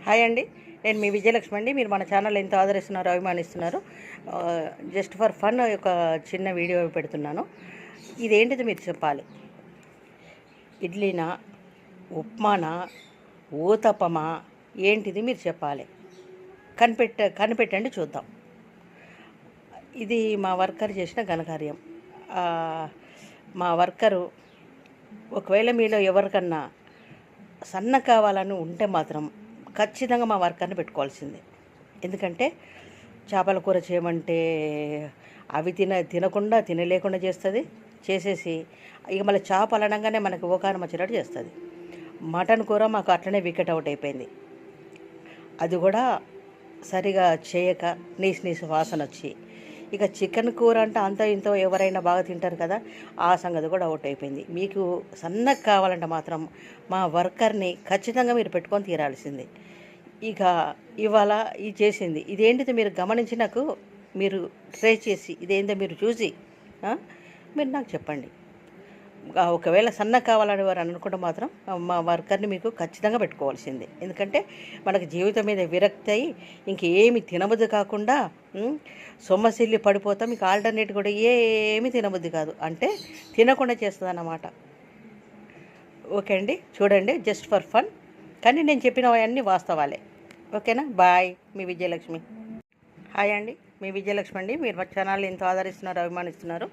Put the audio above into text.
Hi అండి, నేను మీ విజయలక్ష్మి అండి. మీరు మన ఛానల్ ఎంతో ఆదరిస్తున్నారు, అభిమానిస్తున్నారు. జస్ట్ ఫర్ ఫన్ ఒక చిన్న వీడియో పెడుతున్నాను. ఇదేంటిది మీరు చెప్పాలి. ఇడ్లీనా, ఉప్మానా, ఊతప్పమా, ఏంటిది మీరు చెప్పాలి. కనిపెట్టండి చూద్దాం. ఇది మా వర్కర్ చేసిన ఘనకార్యం. మా వర్కరు ఒకవేళ మీలో ఎవరికన్నా సన్న కావాలని ఉంటే మాత్రం ఖచ్చితంగా మా వర్కర్ని పెట్టుకోవాల్సిందే. ఎందుకంటే చేపల కూర చేయమంటే అవి తినకుండా తినలేకుండా చేసేసి ఇక మళ్ళీ చేపలు అనగానే మనకి ఓకారం వచ్చినట్టు చేస్తుంది. మటన్ కూర మాకు అట్లనే వికెట్ అవుట్ అయిపోయింది. అది కూడా సరిగా చేయక నీసు వాసన వచ్చి, ఇక చికెన్ కూర అంటే అంత ఇంతో ఎవరైనా బాగా తింటారు కదా, ఆ సంగతి కూడా అవుట్ అయిపోయింది. మీకు సన్నగా కావాలంటే మాత్రం మా వర్కర్ని ఖచ్చితంగా మీరు పెట్టుకొని తీరాల్సింది. ఇక ఇవాళ ఇది చేసింది ఇదేంటిది మీరు గమనించి నాకు మీరు ట్రై చేసి ఇదేందో మీరు చూసి మీరు నాకు చెప్పండి. ఒకవేళ సన్న కావాలని వారు అనుకుంటే మాత్రం మా వర్కర్ని మీకు ఖచ్చితంగా పెట్టుకోవాల్సిందే. ఎందుకంటే మనకు జీవితం మీద విరక్తి అయ్యి ఇంకేమి తినబుద్ధి కాకుండా సొమ్మసిల్లి పడిపోతాం. మీకు ఆల్టర్నేట్ కూడా ఏమి తినబుద్ధి కాదు, అంటే తినకుండా చేస్తుంది అన్నమాట. ఓకే అండి, చూడండి, జస్ట్ ఫర్ ఫన్. కానీ నేను చెప్పినవన్నీ వాస్తవాలే. ఓకేనా? బాయ్, మీ విజయలక్ష్మి. హాయ్ అండి, మీ విజయలక్ష్మి అండి. మీరు మా ఛానల్ ఎంతో ఆదరిస్తున్నారు, అభిమానిస్తున్నారు.